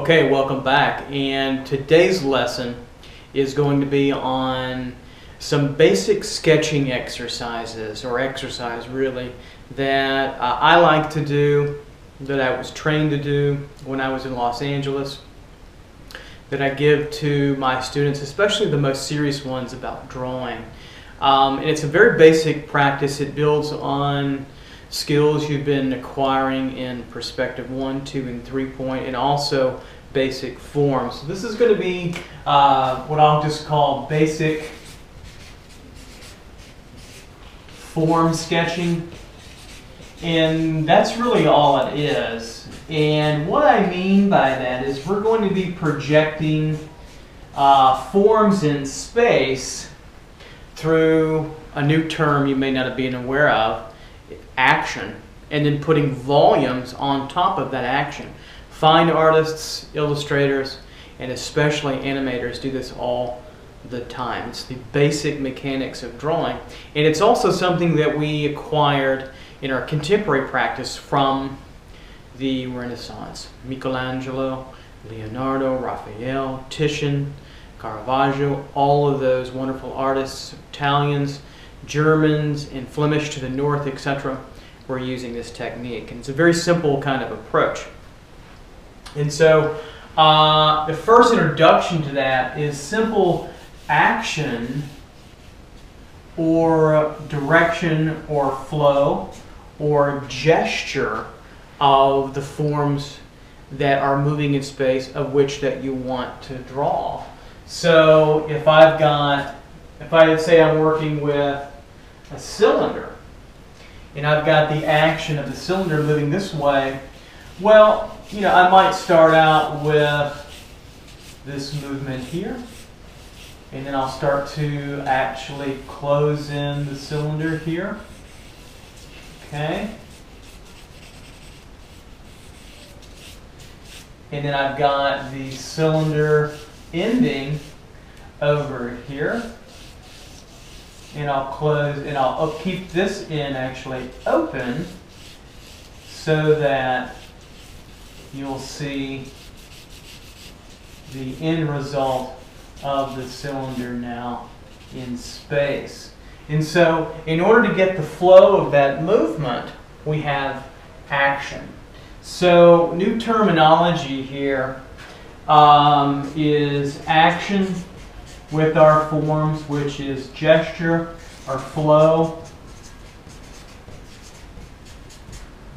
Okay, welcome back, and today's lesson is going to be on some basic sketching exercises, or exercise really, that I like to do, that I was trained to do when I was in Los Angeles, that I give to my students, especially the most serious ones about drawing. And it's a very basic practice. It builds on skills you've been acquiring in perspective 1, 2, and 3-point, and also basic forms. So this is going to be what I'll just call basic form sketching, and that's really all it is. And what I mean by that is we're going to be projecting forms in space through a new term you may not have been aware of, action, and then putting volumes on top of that action. Fine artists, illustrators, and especially animators do this all the time. It's the basic mechanics of drawing, and it's also something that we acquired in our contemporary practice from the Renaissance. Michelangelo, Leonardo, Raphael, Titian, Caravaggio, all of those wonderful artists, Italians, Germans, and Flemish to the north, etc., were using this technique. And it's a very simple kind of approach. And so the first introduction to that is simple action or direction or flow or gesture of the forms that are moving in space of which that you want to draw. So if I say I'm working with a cylinder and I've got the action of the cylinder moving this way, well, you know, I might start out with this movement here, and then I'll start to actually close in the cylinder here. Okay. And then I've got the cylinder ending over here, and I'll close, and I'll keep this end actually open so that you'll see the end result of the cylinder now in space. And so in order to get the flow of that movement, we have action. So new terminology here is action with our forms, which is gesture or flow.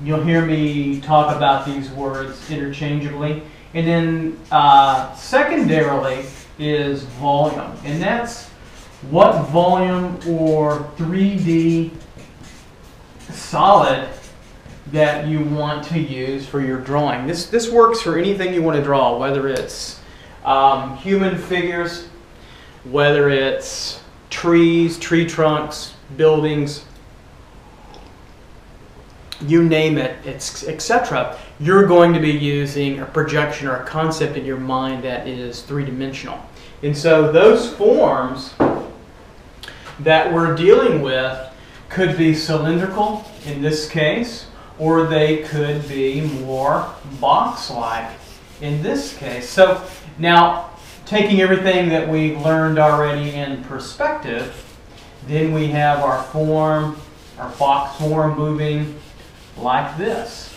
You'll hear me talk about these words interchangeably. And then secondarily is volume. And that's what volume or 3D solid that you want to use for your drawing. This works for anything you want to draw, whether it's human figures, whether it's trees, tree trunks, buildings, you name it, etc. You're going to be using a projection or a concept in your mind that is three-dimensional. And so those forms that we're dealing with could be cylindrical in this case, or they could be more box-like in this case. So now, taking everything that we've learned already in perspective, then we have our form, our box form moving like this.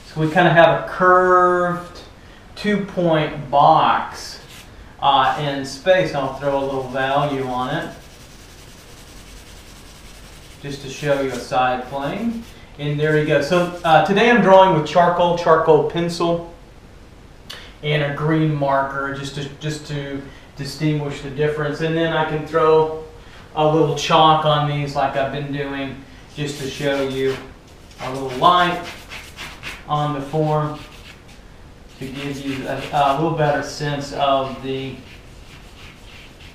So we kind of have a curved 2-point box in space. I'll throw a little value on it just to show you a side plane. And there you go. So today I'm drawing with charcoal pencil and a green marker just to distinguish the difference. And then I can throw a little chalk on these like I've been doing just to show you a little light on the form to give you a little better sense of the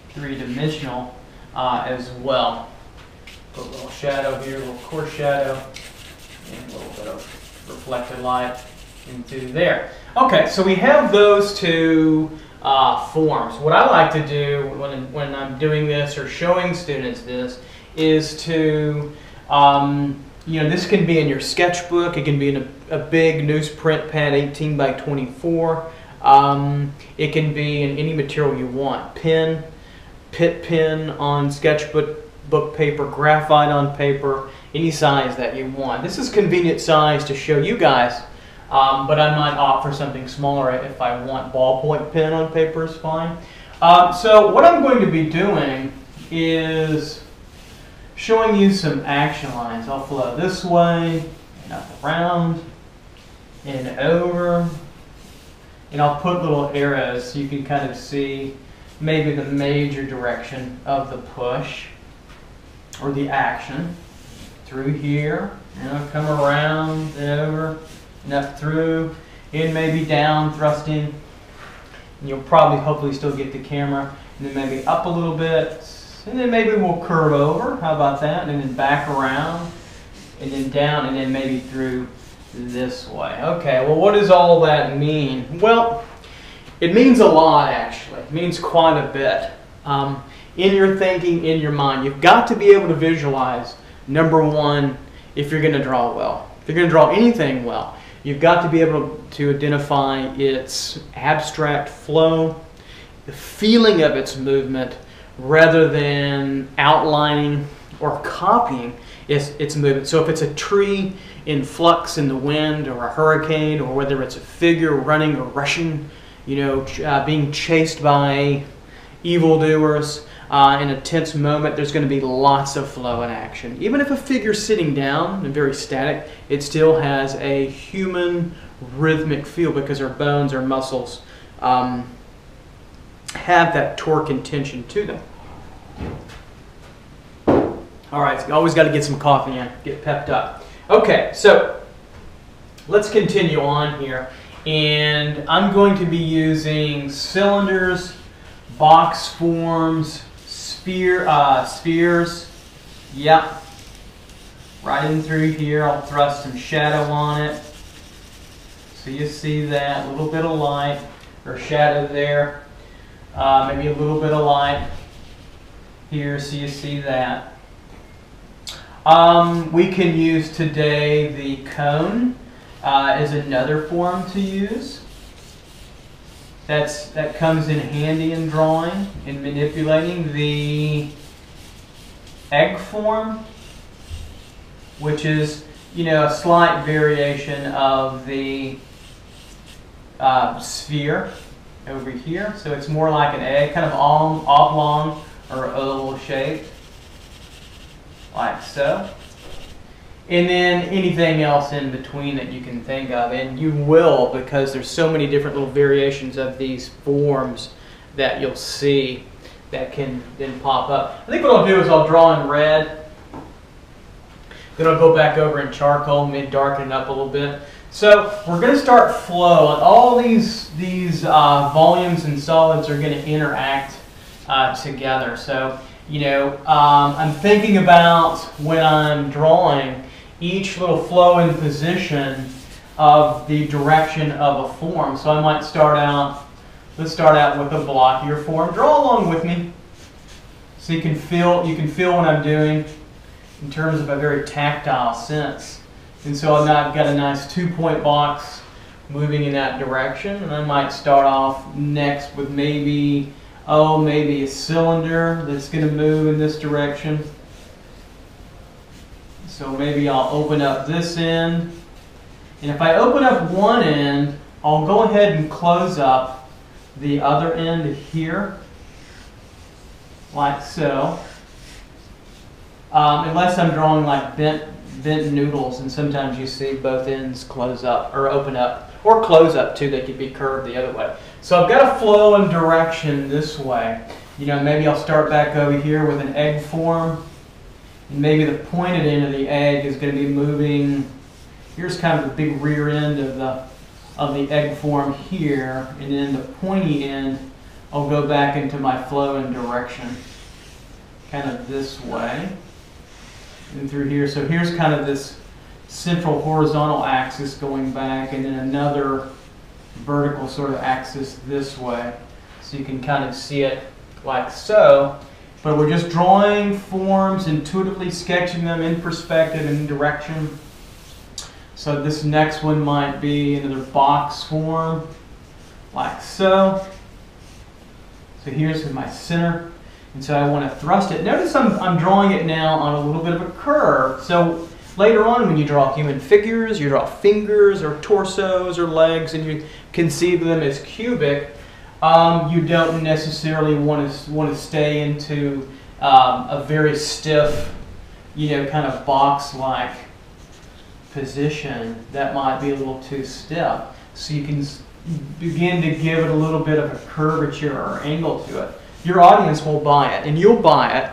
three-dimensional as well. Put a little shadow here, a little coarse shadow, and a little bit of reflected light into there. Okay, so we have those two forms. What I like to do when I'm doing this or showing students this is to You know, this can be in your sketchbook. It can be in a big newsprint pad, 18 by 24. It can be in any material you want. Pen, pit pen on sketchbook paper, graphite on paper, any size that you want. This is convenient size to show you guys, but I might opt for something smaller if I want. Ballpoint pen on paper is fine. So what I'm going to be doing is showing you some action lines. I'll flow this way, and up around, and over, and I'll put little arrows so you can kind of see maybe the major direction of the push or the action. Through here, and I'll come around and over and up through, and maybe down, thrusting. And you'll probably hopefully still get the camera, and then maybe up a little bit, and then maybe we'll curve over. How about that? And then back around, and then down, and then maybe through this way. Okay, well, what does all that mean? Well, it means a lot, actually. It means quite a bit. In your thinking, in your mind, you've got to be able to visualize, number one, if you're going to draw well. If you're going to draw anything well, you've got to be able to identify its abstract flow, the feeling of its movement, rather than outlining or copying its movement. So if it's a tree in flux in the wind, or a hurricane, or whether it's a figure running or rushing, being chased by evildoers in a tense moment, there's going to be lots of flow and action. Even if a figure's sitting down and very static, it still has a human rhythmic feel because our bones, our muscles have that torque and tension to them. All right, so you always got to get some coffee in, get pepped up. Okay, so let's continue on here. And I'm going to be using cylinders, box forms, spheres. Yep. Right in through here, I'll thrust some shadow on it. So you see that, a little bit of light or shadow there. Maybe a little bit of light here, so you see that. We can use today the cone as another form to use. That comes in handy in drawing and manipulating. The egg form, which is a slight variation of the sphere over here. So it's more like an egg, kind of oblong or oval shaped, like so. And then anything else in between that you can think of, and you will, because there's so many different little variations of these forms that you'll see that can then pop up. I think what I'll do is I'll draw in red, then I'll go back over in charcoal, maybe darken it up a little bit. So we're going to start flow, and all these volumes and solids are going to interact together. So I'm thinking about when I'm drawing each little flow and position of the direction of a form. So I might start out, let's start out with a blockier form. Draw along with me so you can feel what I'm doing in terms of a very tactile sense. And so I've got a nice 2-point box moving in that direction, and I might start off next with maybe a cylinder that's going to move in this direction. So maybe I'll open up this end. And if I open up one end, I'll go ahead and close up the other end here, like so. Unless I'm drawing like bent noodles, and sometimes you see both ends close up or open up, or close up too. They could be curved the other way. So I've got a flow and direction this way. Maybe I'll start back over here with an egg form, and maybe the pointed end of the egg is going to be moving. Here's kind of the big rear end of the egg form here, and then the pointy end, I'll go back into my flow and direction, kind of this way, and through here. So here's kind of this central horizontal axis going back, and then another vertical sort of axis this way. So you can kind of see it like so. But we're just drawing forms, intuitively sketching them in perspective and direction. So this next one might be another box form, like so. So here's my center, and so I want to thrust it. Notice I'm drawing it now on a little bit of a curve. So later on, when you draw human figures, you draw fingers or torsos or legs, and you conceive of them as cubic, you don't necessarily want to stay into a very stiff, kind of box-like position. That might be a little too stiff. So you can begin to give it a little bit of a curvature or angle to it. Your audience will buy it, and you'll buy it.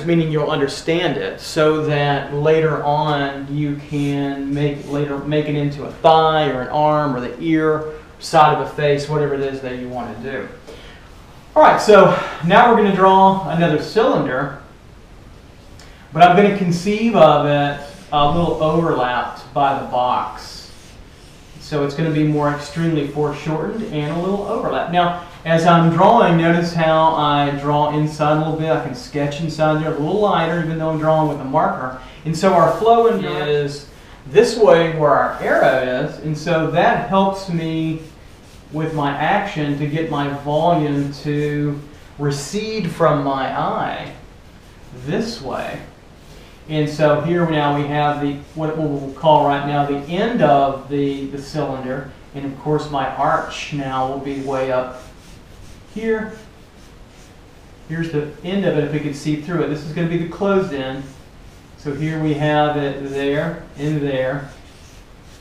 Meaning you'll understand it, so that later on you can make it into a thigh or an arm or the ear, side of a face, whatever it is that you want to do. All right, so now we're going to draw another cylinder, but I'm going to conceive of it a little overlapped by the box. So it's going to be more extremely foreshortened and a little overlap. Now, as I'm drawing, notice how I draw inside a little bit. I can sketch inside there a little lighter, even though I'm drawing with a marker. And so our flow is this way where our arrow is. And so that helps me with my action to get my volume to recede from my eye this way. And so here now we have what we'll call right now the end of the cylinder. And of course my arch now will be way up here. Here's the end of it if we could see through it. This is going to be the closed end. So here we have it there, in there,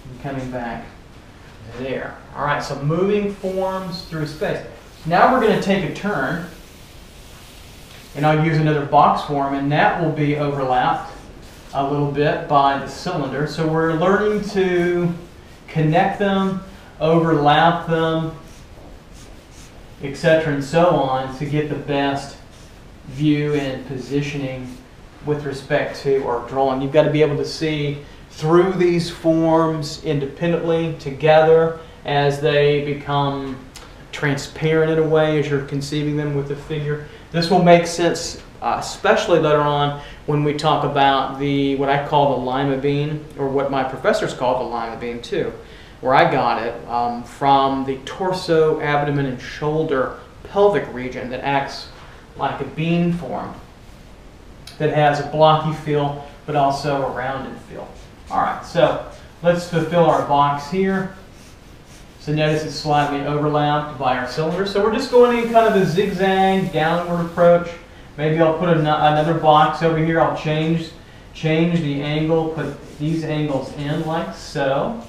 and coming back there. All right, so moving forms through space. Now we're going to take a turn, and I'll use another box form, and that will be overlapped a little bit by the cylinder. So we're learning to connect them, overlap them, etc. and so on to get the best view and positioning with respect to our drawing. You've got to be able to see through these forms independently, together, as they become transparent in a way as you're conceiving them with the figure. This will make sense especially later on when we talk about what I call the lima bean, or what my professors call the lima bean too, where I got it from the torso, abdomen, and shoulder pelvic region that acts like a bean form that has a blocky feel but also a rounded feel. All right, so let's fulfill our box here. So notice it's slightly overlapped by our cylinder. So we're just going in kind of a zigzag downward approach. Maybe I'll put another box over here. I'll change the angle, put these angles in like so.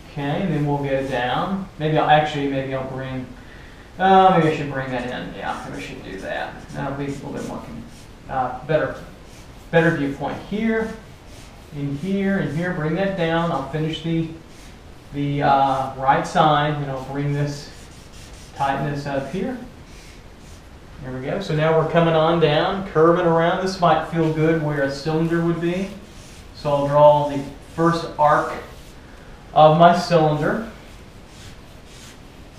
Okay, and then we'll go down. Maybe I'll bring, maybe I should bring that in. Yeah, maybe I should do that. That'll be a little bit more, better viewpoint here, and here, and here. Bring that down. I'll finish the right side, and I'll bring this, tighten this up here. There we go. So now we're coming on down, curving around. This might feel good where a cylinder would be. So I'll draw the first arc of my cylinder.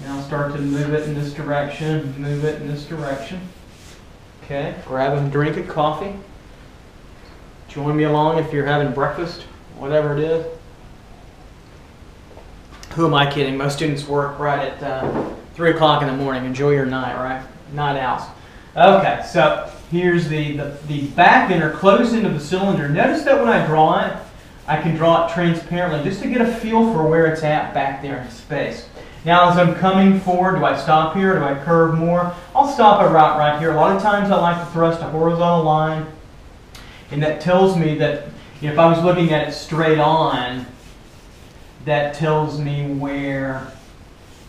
And I'll start to move it in this direction, move it in this direction. Okay, grab a drink of coffee. Join me along if you're having breakfast, whatever it is. Who am I kidding? Most students work right at 3 o'clock in the morning. Enjoy your night, right? Night owls. Okay, so here's the back end or closed end of the cylinder. Notice that when I draw it, I can draw it transparently just to get a feel for where it's at back there in space. Now as I'm coming forward, do I stop here or do I curve more? I'll stop it right here. A lot of times I like to thrust a horizontal line, and that tells me that if I was looking at it straight on, that tells me where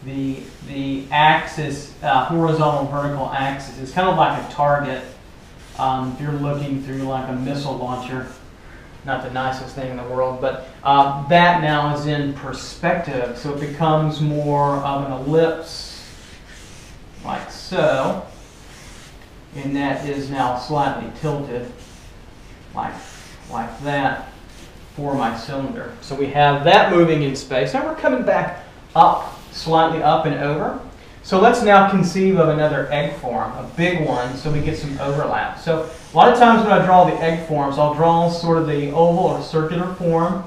the axis, horizontal vertical axis, is kind of like a target. If you're looking through like a missile launcher, not the nicest thing in the world, but that now is in perspective, so it becomes more of an ellipse, like so, and that is now slightly tilted, like that, for my cylinder. So we have that moving in space. Now we're coming back up, slightly up and over. So let's now conceive of another egg form, a big one, so we get some overlap. So a lot of times when I draw the egg forms, I'll draw sort of the oval or circular form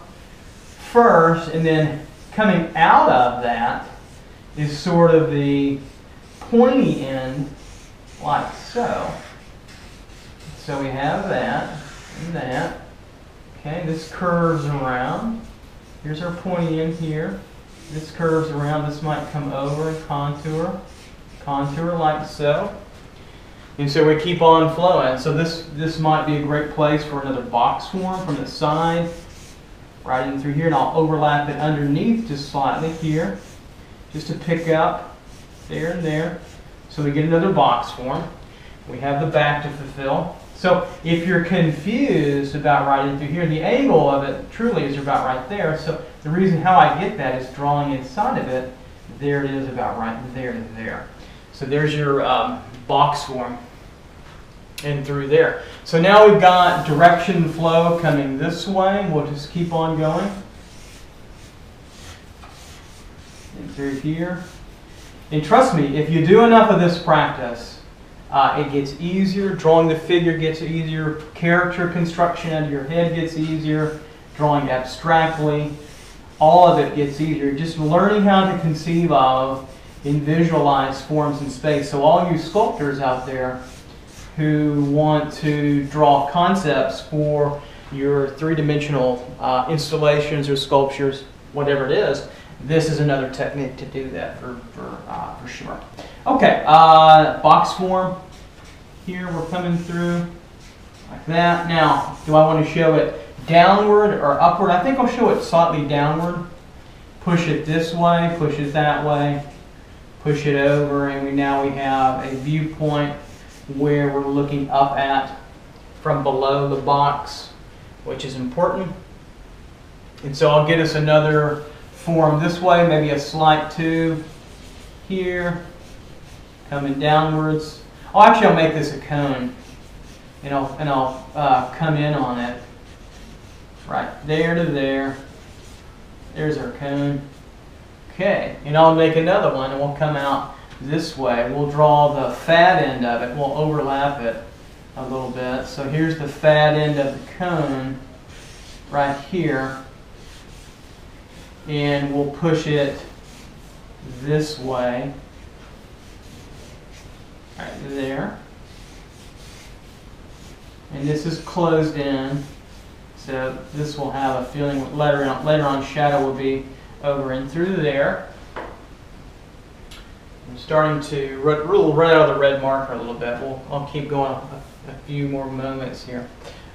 first, and then coming out of that is sort of the pointy end, like so. So we have that and that. Okay, this curves around. Here's our pointy end here. This curves around. This might come over and contour. Contour like so. And so we keep on flowing. So this might be a great place for another box form from the side. Right in through here, and I'll overlap it underneath just slightly here, just to pick up there and there. So we get another box form. We have the back to fulfill. So if you're confused about right in through here, the angle of it truly is about right there. So the reason how I get that is drawing inside of it. There it is about right there to there. So there's your box form in through there. So now we've got direction flow coming this way. We'll just keep on going. And through here. And trust me, if you do enough of this practice, it gets easier. Drawing the figure gets easier. Character construction out of your head gets easier. Drawing abstractly, all of it gets easier. Just learning how to conceive of and visualize forms in space. So all you sculptors out there who want to draw concepts for your three-dimensional installations or sculptures, whatever it is, this is another technique to do that for sure. Okay, box form. Here we're coming through like that. Now, do I want to show it downward or upward? I think I'll show it slightly downward. Push it this way, push it that way, push it over, and now we have a viewpoint where we're looking up at from below the box, which is important. And so I'll get us another form this way, maybe a slight tube here, coming downwards. Oh, actually, I'll make this a cone, and I'll come in on it, right there to there. There's our cone. Okay, and I'll make another one, and we'll come out this way. We'll draw the fat end of it. We'll overlap it a little bit. So here's the fat end of the cone right here. And we'll push it this way. Right there. And this is closed in. So this will have a feeling later on shadow will be over and through there. I'm starting to run out of the red marker a little bit. I'll keep going a few more moments here.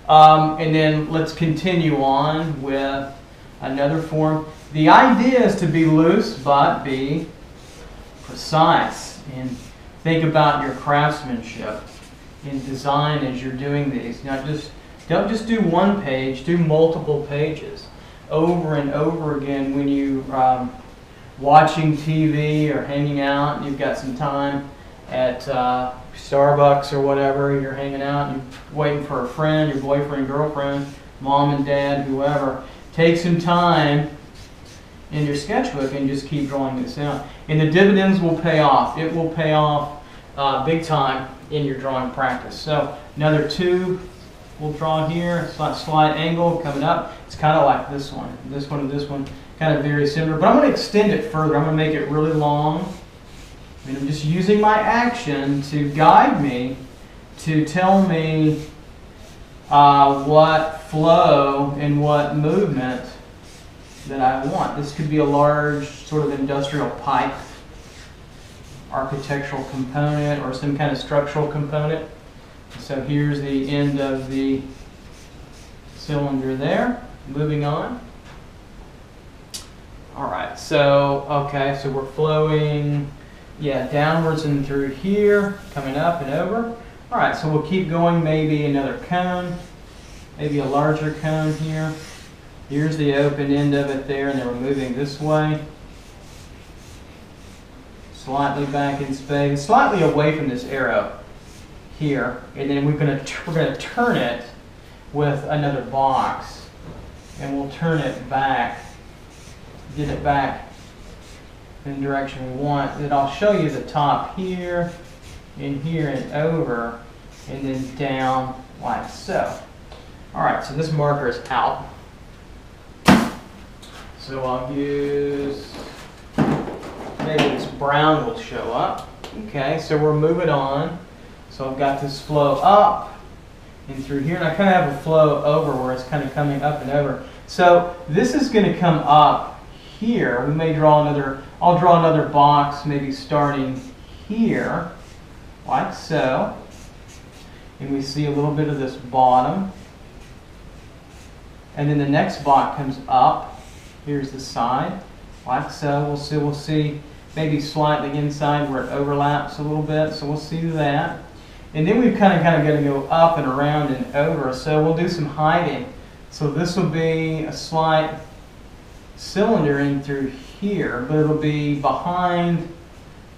And then let's continue on with another form. The idea is to be loose but be precise, and think about your craftsmanship in design as you're doing these. Now don't just do one page, do multiple pages over and over again when you watching TV or hanging out and you've got some time at Starbucks or whatever, you're hanging out and you're waiting for a friend, your boyfriend, girlfriend, mom and dad, whoever. Take some time in your sketchbook and just keep drawing this out. And the dividends will pay off. It will pay off big time in your drawing practice. So another tube we'll draw here, slight angle coming up. It's kind of like this one. This one and this one, kind of very similar. But I'm going to extend it further. I'm going to make it really long. And I'm just using my action to guide me, to tell me what flow and what movement that I want. This could be a large sort of industrial pipe, architectural component, or some kind of structural component. So here's the end of the cylinder there. Moving on. All right, so, okay, so we're flowing, downwards and through here, coming up and over. All right, so we'll keep going, maybe another cone, maybe a larger cone here. Here's the open end of it there, and then we're moving this way. Slightly back in space, slightly away from this arrow here, and then we're going to turn it with another box, and we'll turn it back, get it back in the direction we want. Then I'll show you the top here and over, and then down like so. All right, so this marker is out. So I'll use maybe this brown will show up. Okay, so we're moving on. So I've got this flow up and through here, and I kind of have a flow over where it's kind of coming up and over. So this is going to come up here. We may draw another, I'll draw another box maybe starting here, like so. And we see a little bit of this bottom. And then the next box comes up. Here's the side, like so. We'll see maybe slightly inside where it overlaps a little bit. So we'll see that. And then we've kind of got to go up and around and over. So we'll do some hiding. So this will be a slight cylinder in through here, but it'll be behind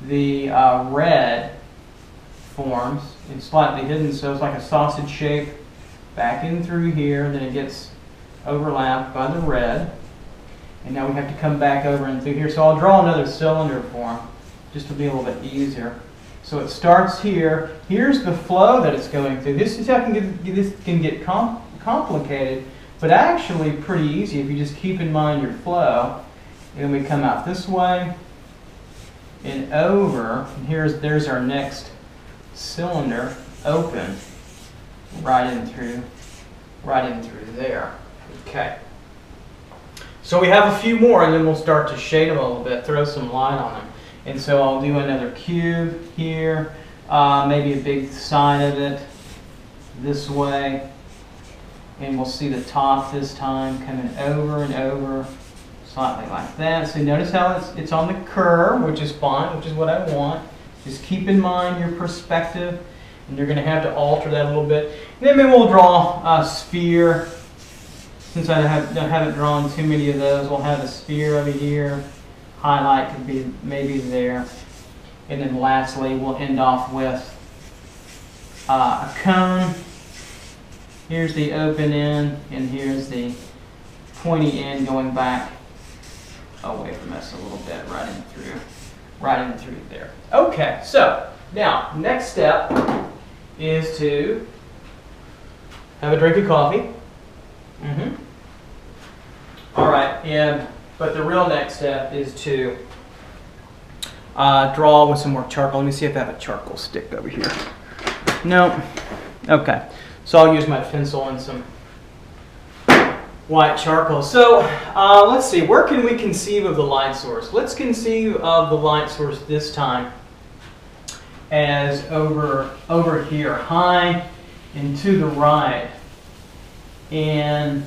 the red forms and slightly hidden. So it's like a sausage shape back in through here. Then it gets overlapped by the red. And now we have to come back over and through here. So I'll draw another cylinder form just to be a little bit easier. So it starts here. Here's the flow that it's going through. This can get complicated, but actually pretty easy if you just keep in mind your flow. And we come out this way and over. And there's our next cylinder open right in through there. Okay. So we have a few more, and then we'll start to shade them a little bit, throw some light on them. And so I'll do another cube here, maybe a big side of it this way. And we'll see the top this time coming over and over, slightly like that. So notice how it's on the curve, which is fine, which is what I want. Just keep in mind your perspective, and you're going to have to alter that a little bit. And then maybe we'll draw a sphere. Since I haven't drawn too many of those, we'll have a sphere over here. Highlight could be maybe there. And then lastly, we'll end off with a cone. Here's the open end, and here's the pointy end going back away from us a little bit, right in through there. Okay, so now next step is to have a drink of coffee. All right, but the real next step is to draw with some more charcoal. Let me see if I have a charcoal stick over here. No. Okay. So I'll use my pencil and some white charcoal. So let's see, where can we conceive of the light source? Let's conceive of the light source this time as over here, high and to the right. And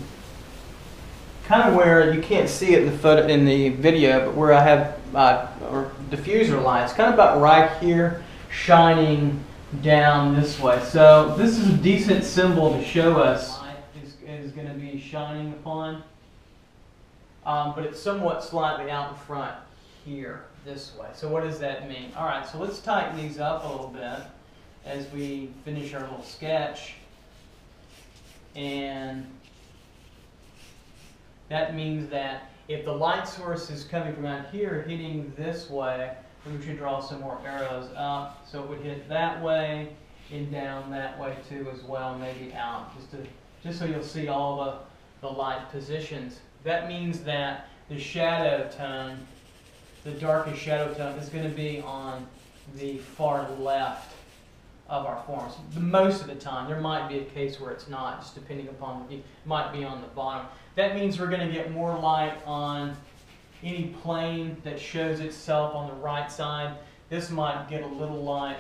kind of where you can't see it in the video, but where I have or diffuser lights, kind of about right here, shining down this way. So this is a decent symbol to show us light is going to be shining upon, but it's somewhat slightly out in front here this way. So what does that mean? All right, so let's tighten these up a little bit as we finish our little sketch. And that means that if the light source is coming from out here, hitting this way, then we should draw some more arrows up. So it would hit that way and down that way too as well, maybe out, just so you'll see all the light positions. That means that the shadow tone, the darkest shadow tone, is going to be on the far left of our forms. Most of the time. There might be a case where it's not, just depending upon, it might be on the bottom. That means we're going to get more light on any plane that shows itself on the right side. This might get a little light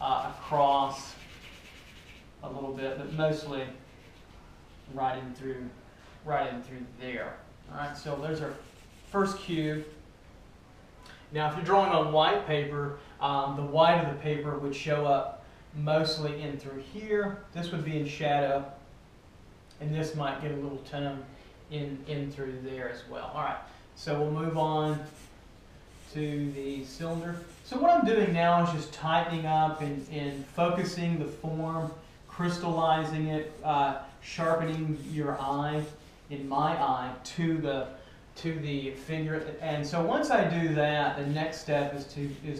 across a little bit, but mostly right in through there. All right, so there's our first cube. Now, if you're drawing on white paper, the white of the paper would show up mostly in through here. This would be in shadow, and this might get a little tone in through there as well. All right, so we'll move on to the cylinder. So what I'm doing now is just tightening up and focusing the form, crystallizing it, sharpening your eye, in my eye, to the figure. And so once I do that, the next step is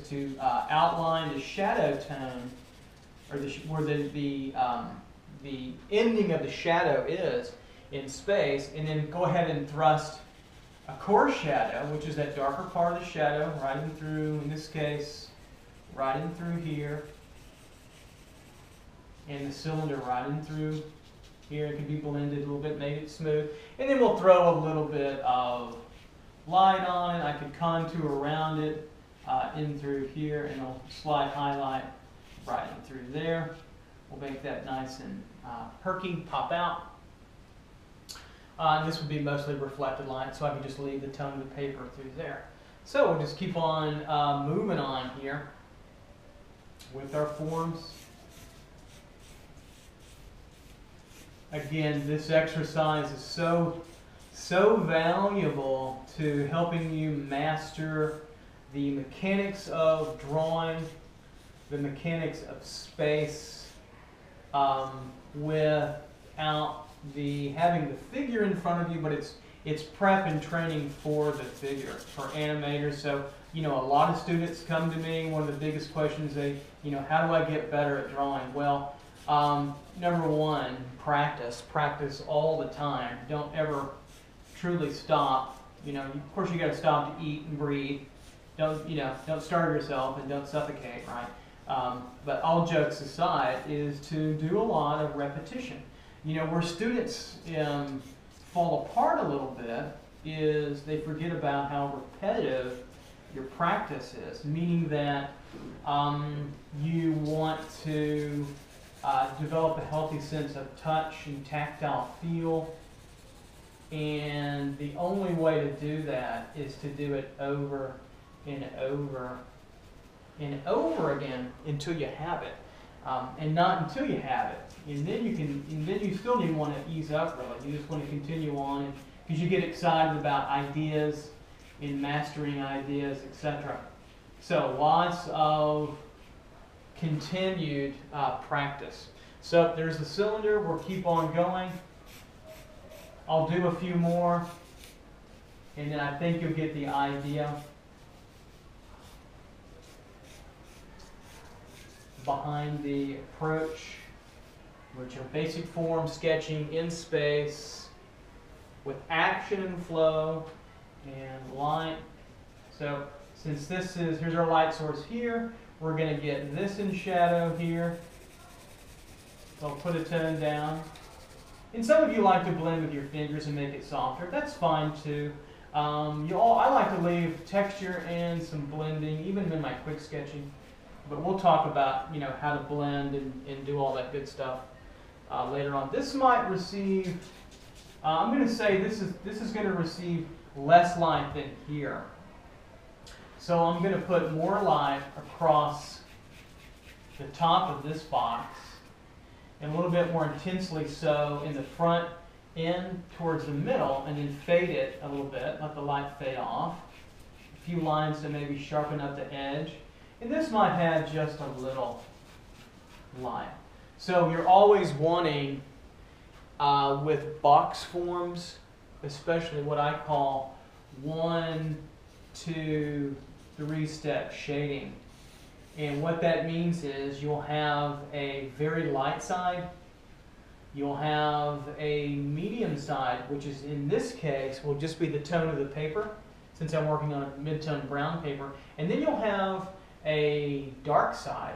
to outline the shadow tone, or where the ending of the shadow is in space, and then go ahead and thrust a core shadow, which is that darker part of the shadow, right in through, in this case, right in through here, and the cylinder right in through here. It can be blended a little bit, make it smooth. And then we'll throw a little bit of light on it. I could contour around it in through here, and I'll slide highlight right in through there. We'll make that nice and perky, pop out. And this would be mostly reflected light, so I can just leave the tone of the paper through there. So we'll just keep on moving on here with our forms. Again, this exercise is so valuable to helping you master the mechanics of drawing, the mechanics of space, without having the figure in front of you, but it's prep and training for the figure, for animators. So, a lot of students come to me, one of the biggest questions how do I get better at drawing? Well, number one, practice all the time. Don't ever truly stop. Of course you got to stop to eat and breathe. Don't starve yourself and don't suffocate, right? But all jokes aside, is to do a lot of repetition. Where students fall apart a little bit is they forget about how repetitive your practice is, meaning that you want to develop a healthy sense of touch and tactile feel, and the only way to do that is to do it over and over and over again until you have it, and not until you have it. And then you still didn't want to ease up really. You just want to continue on because you get excited about ideas and mastering ideas, etc. So lots of continued practice. So there's the cylinder. We'll keep on going. I'll do a few more, and then I think you'll get the idea behind the approach, which are basic form sketching in space with action and flow and light. So since here's our light source here, we're going to get this in shadow here. So I'll put a tone down. And some of you like to blend with your fingers and make it softer. That's fine too. I like to leave texture and some blending, even in my quick sketching. But we'll talk about how to blend and do all that good stuff later on. This might receive. I'm going to say this is going to receive less light than here. So I'm going to put more light across the top of this box, and a little bit more intensely so in the front end towards the middle, and then fade it a little bit, let the light fade off. A few lines to maybe sharpen up the edge. And this might have just a little light. So you're always wanting, with box forms, especially what I call 1, 2, 3-step shading. And what that means is you'll have a very light side, you'll have a medium side, which is in this case will just be the tone of the paper, since I'm working on a mid-tone brown paper, and then you'll have a dark side,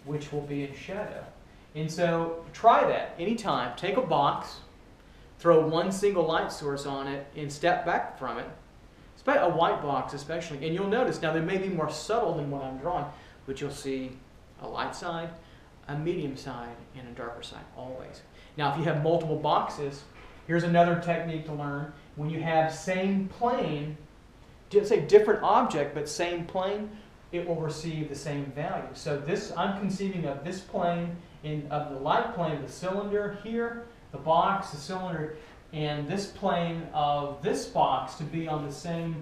which will be in shadow. And so try that anytime. Take a box, throw one single light source on it, and step back from it. A white box especially, and you'll notice now they may be more subtle than what I'm drawing, but you'll see a light side, a medium side, and a darker side always. Now if you have multiple boxes, here's another technique to learn. When you have same plane, just say different object but same plane, it will receive the same value. So this, I'm conceiving of this plane, of the light plane, the cylinder here, the box, the cylinder, and this plane of this box to be on the same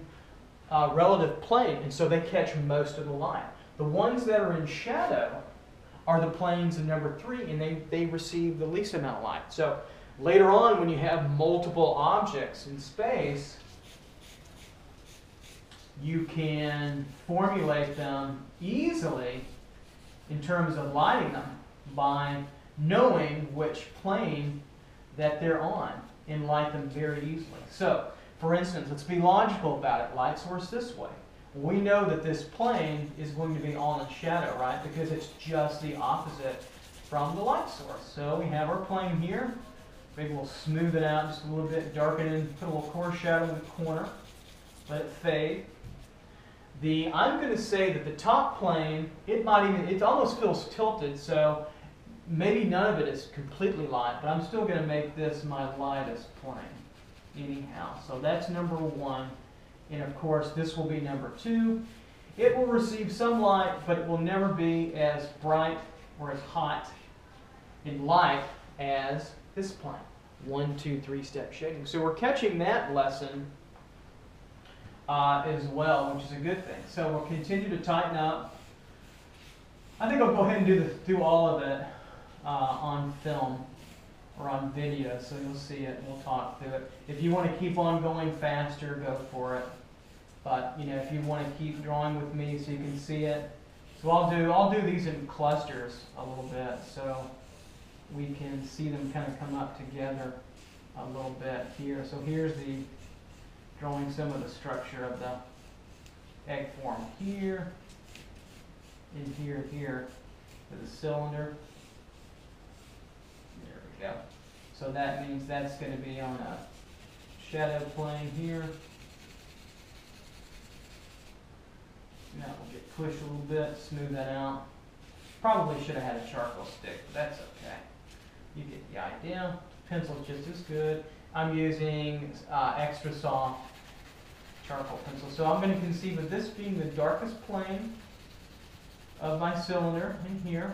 relative plane, and so they catch most of the light. The ones that are in shadow are the planes in number 3, and they receive the least amount of light. So later on, when you have multiple objects in space, you can formulate them easily in terms of lighting them by knowing which plane that they're on, and light them very easily. So For instance, let's be logical about it. Light source this way. We know that this plane is going to be all in shadow, right? Because it's just the opposite from the light source. So we have our plane here. Maybe we'll smooth it out just a little bit, darken it, put a little coarse shadow in the corner. Let it fade. I'm going to say that the top plane, it almost feels tilted, so maybe none of it is completely light, but I'm still going to make this my lightest plane anyhow. So that's number 1. And of course, this will be number 2. It will receive some light, but it will never be as bright or as hot in light as this plane. 1, 2, 3-step shading. So we're catching that lesson as well, which is a good thing. So we'll continue to tighten up. I think I'll go ahead and do all of it on film or on video, so you'll see it and we'll talk through it. If you want to keep on going faster, go for it. But if you want to keep drawing with me so you can see it, so I'll do these in clusters a little bit so we can see them kind of come up together a little bit here. So here's drawing some of the structure of the egg form here, and here to the cylinder. There we go. So that means that's going to be on a shadow plane here. Now we'll get pushed a little bit, smooth that out. Probably should have had a charcoal stick, but that's okay. You get the idea. Pencil's just as good. I'm using extra soft charcoal pencil. So I'm going to conceive of this being the darkest plane of my cylinder in here.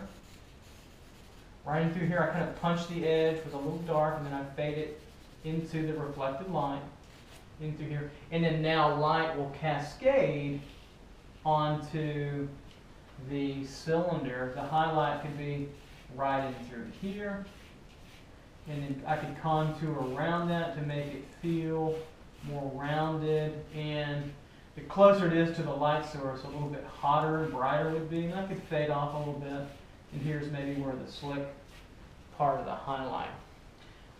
Right in through here, I kind of punch the edge with a little dark, and then I fade it into the reflected light in through here. And then now light will cascade onto the cylinder. The highlight could be right in through here. And then I could contour around that to make it feel more rounded. And the closer it is to the light source, a little bit hotter and brighter would be. And I could fade off a little bit. And here's maybe where the slick part of the highlight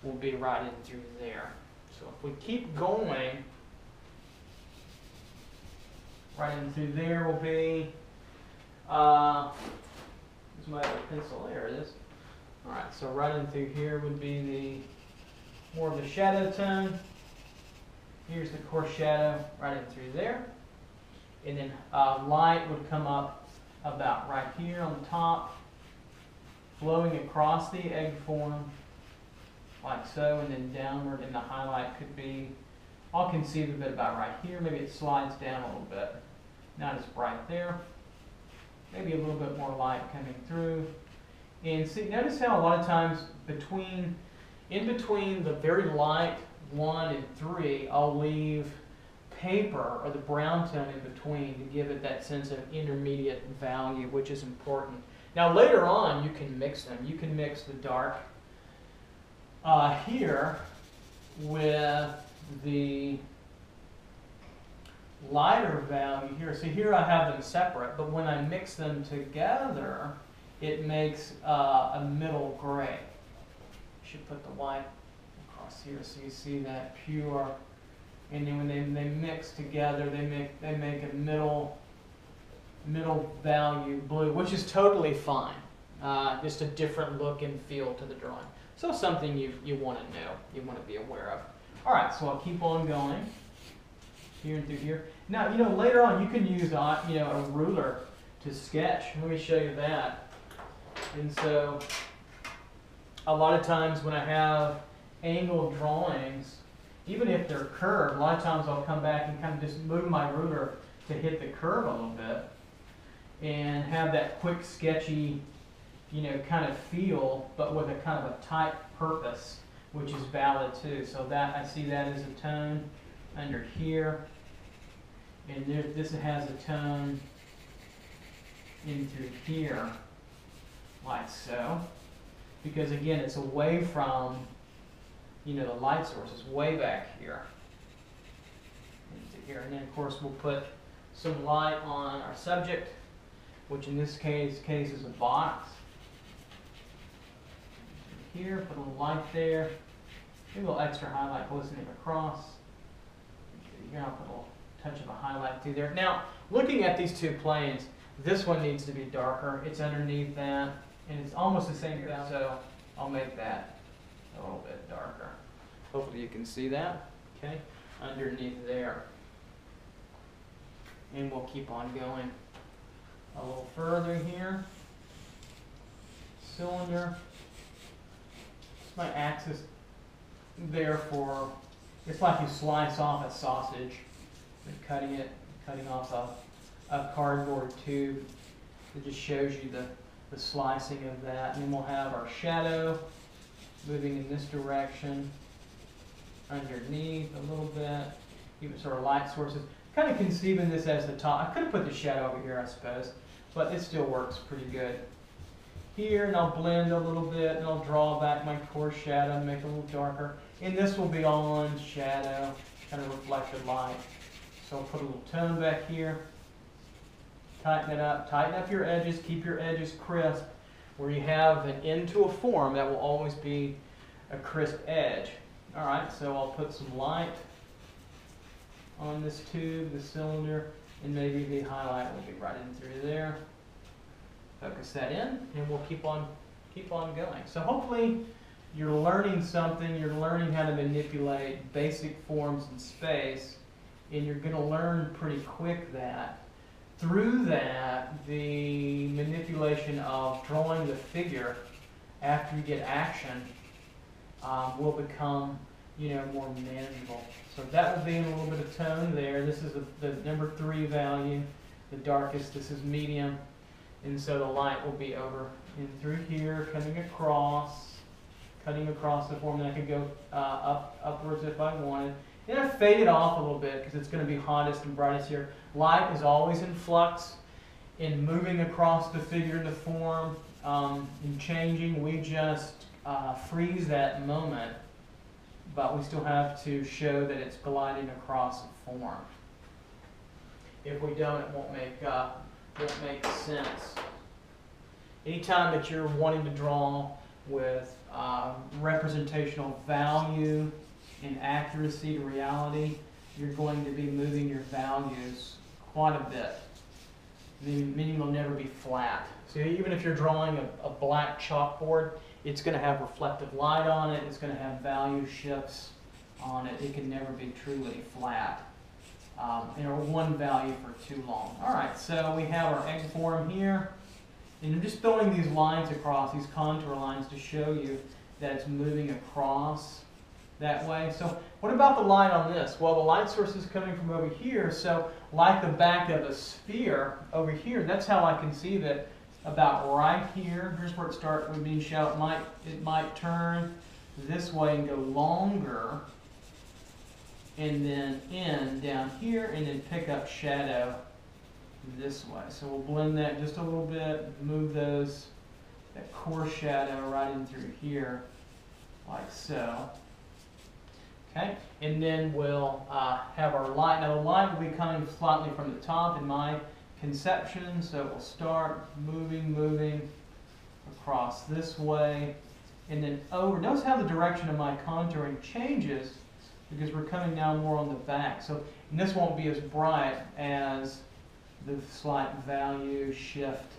will be right in through there. So if we keep going, right in through there will be, there's my other pencil, there it is. Alright, so right in through here would be more of the shadow tone. Here's the coarse shadow right in through there. And then light would come up about right here on the top, flowing across the egg form like so, and then downward, and the highlight could be, I'll conceive of it about right here. Maybe it slides down a little bit. Not as bright there. Maybe a little bit more light coming through. And see, notice how a lot of times in between the very light 1 and 3, I'll leave paper or the brown tone in between to give it that sense of intermediate value, which is important. Now later on, you can mix them. You can mix the dark here with the lighter value here. So here I have them separate, but when I mix them together, it makes a middle gray. I should put the white across here so you see that pure. And then when they mix together, they make a middle value blue, which is totally fine. Just a different look and feel to the drawing. So something you want to know, you want to be aware of. All right, so I'll keep on going here and through here. Now, later on you can use a ruler to sketch. Let me show you that. And so a lot of times when I have angled drawings, even if they're curved, a lot of times I'll come back and kind of just move my ruler to hit the curve a little bit and have that quick, sketchy, kind of feel, but with a kind of a tight purpose, which is valid too. So that I see that as a tone under here, and this has a tone into here, like so, because again, it's away from the light source is way back here into here. And then of course we'll put some light on our subject, which in this case is a box. Here, put a little light there, maybe a little extra highlight glistening across. I'll put a little touch of a highlight through there. Now, looking at these two planes, this one needs to be darker. It's underneath that, and it's almost the same here, so I'll make that a little bit darker. Hopefully you can see that, okay, underneath there. And we'll keep on going a little further here. Cylinder. It's my axis there for, it's like you slice off a sausage, and cutting off a cardboard tube. It just shows you the slicing of that. And then we'll have our shadow moving in this direction, underneath a little bit, even sort of light sources. Kind of conceiving this as the top. I could have put the shadow over here, I suppose, but it still works pretty good. Here, and I'll blend a little bit, and I'll draw back my coarse shadow and make it a little darker. And this will be on shadow, kind of reflected light. So I'll put a little tone back here. Tighten it up. Tighten up your edges. Keep your edges crisp. Where you have an end to a form, that will always be a crisp edge. All right, so I'll put some light on this tube, the cylinder, and maybe the highlight will be right in through there. Focus that in, and we'll keep on going. So hopefully you're learning something. You're learning how to manipulate basic forms in space, and you're going to learn pretty quick that through that the manipulation of drawing the figure after you get action will become, you know, more manageable. So that will be in a little bit of tone there. This is the number 3 value, the darkest. This is medium. And so the light will be over and through here, cutting across the form. And I could go upwards if I wanted. And I fade it off a little bit because it's going to be hottest and brightest here. Light is always in flux. In moving across the figure in the form, in changing, we just freeze that moment. But we still have to show that it's gliding across a form. If we don't, it won't make sense. Anytime that you're wanting to draw with representational value and accuracy to reality, you're going to be moving your values quite a bit. Meaning they'll never be flat. So even if you're drawing a black chalkboard, it's going to have reflective light on it. It's going to have value shifts on it. It can never be truly flat. Or one value for too long. All right, so we have our egg form here. And I'm just throwing these lines across, these contour lines, to show you that it's moving across that way. So what about the light on this? Well, the light source is coming from over here. So like the back of a sphere over here, that's how I conceive it. About right here. Here's where it starts with being shallow. It might turn this way and go longer, and then in down here, and then pick up shadow this way. So we'll blend that just a little bit, move that coarse shadow right in through here, like so. Okay, and then we'll have our light. Now the light will be coming slightly from the top in my conception, so it will start moving across this way, and then over. Notice how the direction of my contouring changes because we're coming down more on the back. So, and this won't be as bright as the slight value shift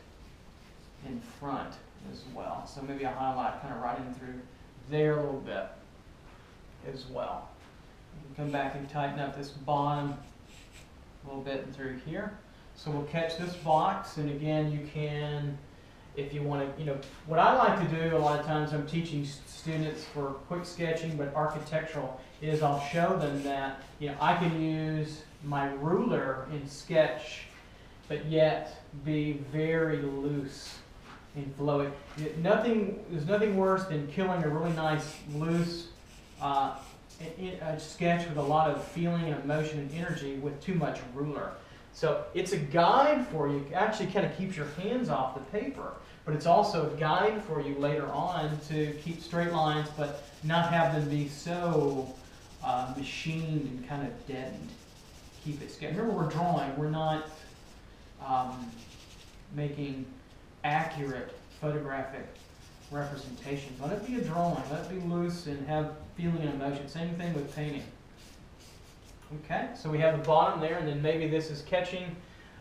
in front as well. So maybe a highlight kind of right in through there a little bit as well. You can come back and tighten up this bottom a little bit and through here. So we'll catch this box, and again, you can, if you want to, what I like to do a lot of times, I'm teaching students for quick sketching, but architectural, is I'll show them that, I can use my ruler in sketch, but yet be very loose and flowy. There's nothing worse than killing a really nice, loose a sketch with a lot of feeling and emotion and energy with too much ruler. So it's a guide for you. It actually kind of keeps your hands off the paper, but it's also a guide for you later on to keep straight lines, but not have them be so machined and kind of deadened. Keep it sketched. Remember, we're drawing. We're not making accurate photographic representations. Let it be a drawing. Let it be loose and have feeling and emotion. Same thing with painting. Okay, so we have the bottom there, and then maybe this is catching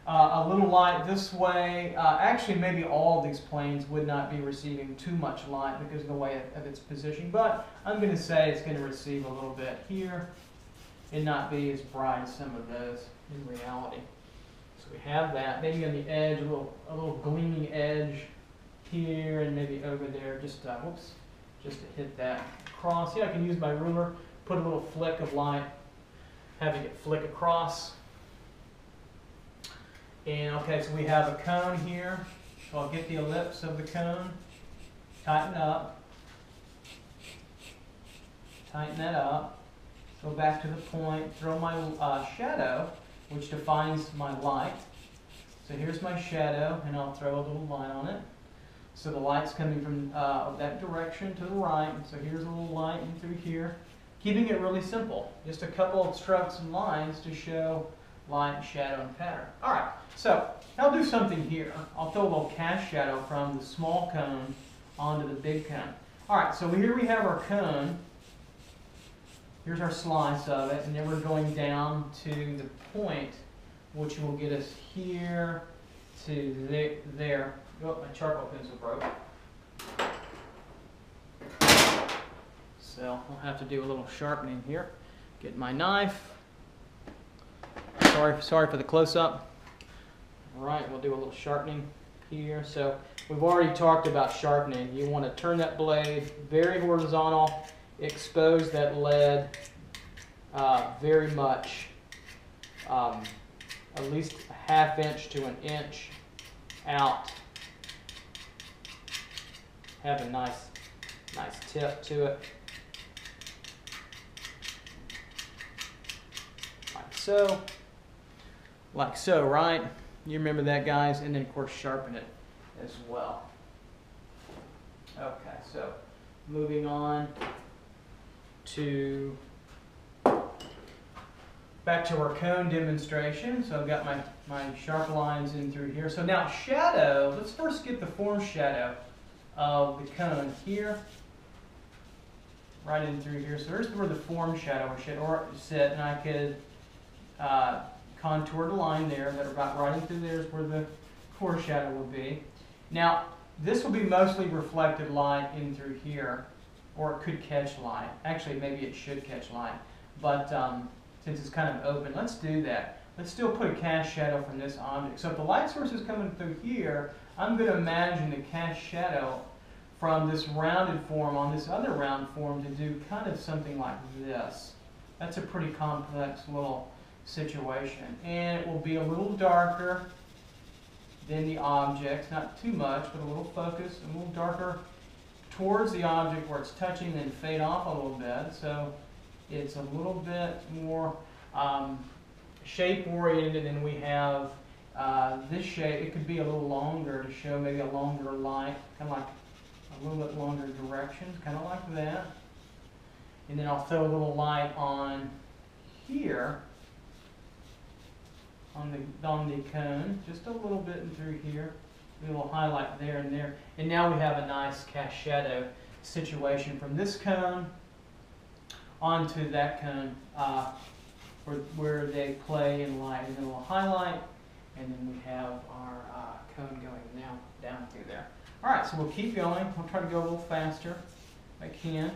a little light this way. Actually, maybe all of these planes would not be receiving too much light because of the way of its position, but I'm going to say it's going to receive a little bit here and not be as bright as some of those in reality. So we have that, maybe on the edge, a little gleaming edge here, and maybe over there, just whoops, just to hit that across. Yeah, I can use my ruler, put a little flick of light, having it flick across. And okay, so we have a cone here. So I'll get the ellipse of the cone, tighten up, tighten that up, go back to the point, throw my shadow, which defines my light. So here's my shadow, and I'll throw a little line on it. So the light's coming from that direction to the right. So here's a little light in through here. Keeping it really simple. Just a couple of strokes and lines to show light, shadow, and pattern. All right, so I'll do something here. I'll throw a little cast shadow from the small cone onto the big cone. All right, so here we have our cone. Here's our slice of it, and then we're going down to the point, which will get us here to there. Oh, my charcoal pencil broke. So I'll have to do a little sharpening here. Get my knife. Sorry for the close-up. All right, we'll do a little sharpening here. So we've already talked about sharpening. You want to turn that blade very horizontal, expose that lead very much, at least a ½ inch to an inch out. Have a nice tip to it. Like so, right? You remember that, guys? And then, of course, sharpen it as well. Okay, so moving on to back to our cone demonstration. So I've got my sharp lines in through here. So now shadow, let's first get the form shadow of the cone here, right in through here. So here's where the form shadow should sit, and I could contour the line there, that about right in through there is where the core shadow will be. Now, this will be mostly reflected light in through here, or it could catch light. Actually, maybe it should catch light, but since it's kind of open, let's do that. Let's still put a cast shadow from this object. So if the light source is coming through here, I'm going to imagine the cast shadow from this rounded form on this other round form to do kind of something like this. That's a pretty complex little situation. And it will be a little darker than the object, not too much, but a little focus, a little darker towards the object where it's touching, then fade off a little bit. So it's a little bit more shape oriented, and we have this shape. It could be a little longer to show maybe a longer light, kind of like a little bit longer direction, kind of like that. And then I'll throw a little light on here, on the cone, just a little bit in through here. A little highlight there and there. And now we have a nice cast shadow situation from this cone onto that cone where they play in light. And then we'll highlight, and then we have our cone going down through there. All right, so we'll keep going. I'll try to go a little faster if I can.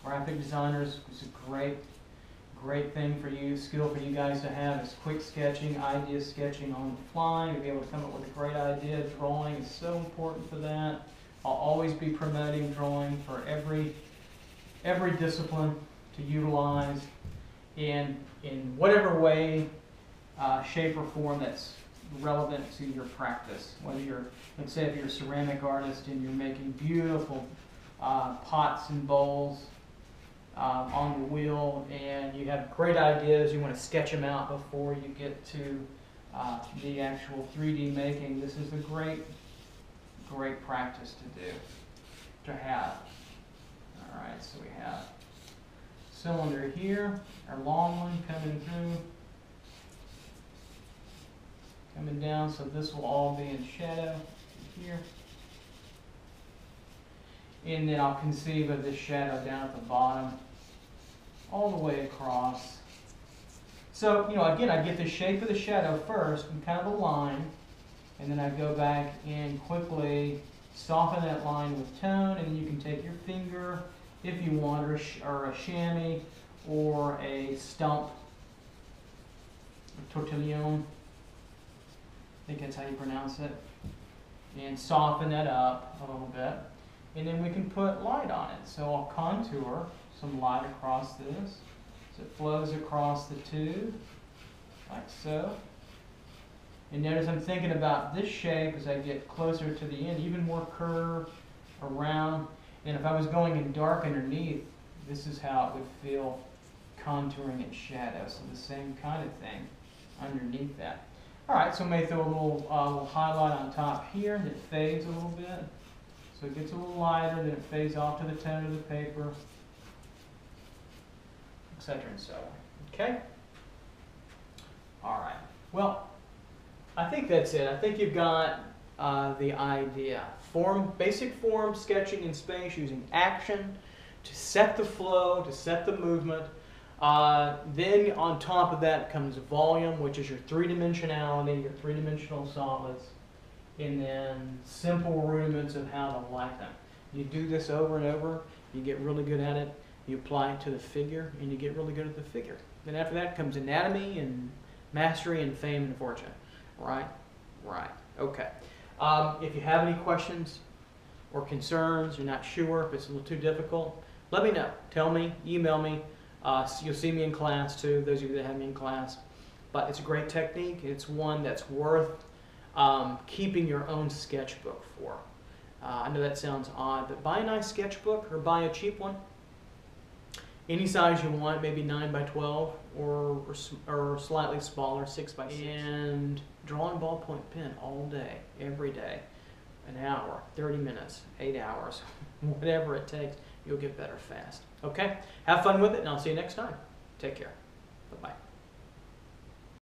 Graphic designers, it's a great thing for you, skill for you guys to have is quick sketching, idea sketching on the fly, to be able to come up with a great idea. Drawing is so important for that. I'll always be promoting drawing for every discipline to utilize in whatever way, shape, or form that's relevant to your practice. Whether you're, let's say if you're a ceramic artist and you're making beautiful pots and bowls on the wheel, and you have great ideas, you want to sketch them out before you get to the actual 3D making, this is a great practice to have. All right, so we have cylinder here, our long one coming through, coming down, so this will all be in shadow here. And then I'll conceive of this shadow down at the bottom, all the way across. So, again, I get the shape of the shadow first, and kind of a line, and then I go back and quickly soften that line with tone, and then you can take your finger, if you want, or a chamois, or a stump, a tortillon, I think that's how you pronounce it, and soften that up a little bit. And then we can put light on it. So I'll contour some light across this. So it flows across the tube, like so. And notice I'm thinking about this shape as I get closer to the end, even more curve around. And if I was going in dark underneath, this is how it would feel contouring in shadow. So the same kind of thing underneath that. All right, so I may throw a little highlight on top here, and it fades a little bit. So it gets a little lighter, then it fades off to the tone of the paper, etc. and so on. Okay? All right. Well, I think that's it. I think you've got the idea. Basic form sketching in space using action to set the flow, to set the movement. Then on top of that comes volume, which is your three-dimensionality, your three-dimensional solids, and then simple rudiments of how to light them. You do this over and over, you get really good at it, you apply it to the figure, and you get really good at the figure. Then after that comes anatomy and mastery and fame and fortune. Right? Right. Okay. If you have any questions or concerns, you're not sure, if it's a little too difficult, let me know. Tell me, email me. You'll see me in class too, those of you that have me in class. But it's a great technique. It's one that's worth keeping your own sketchbook for. I know that sounds odd, but buy a nice sketchbook or buy a cheap one. Any size you want, maybe 9 by 12 or slightly smaller, 6 by 6. And drawing ballpoint pen all day, every day, an hour, 30 minutes, 8 hours, whatever it takes, you'll get better fast. Okay? Have fun with it, and I'll see you next time. Take care. Bye-bye.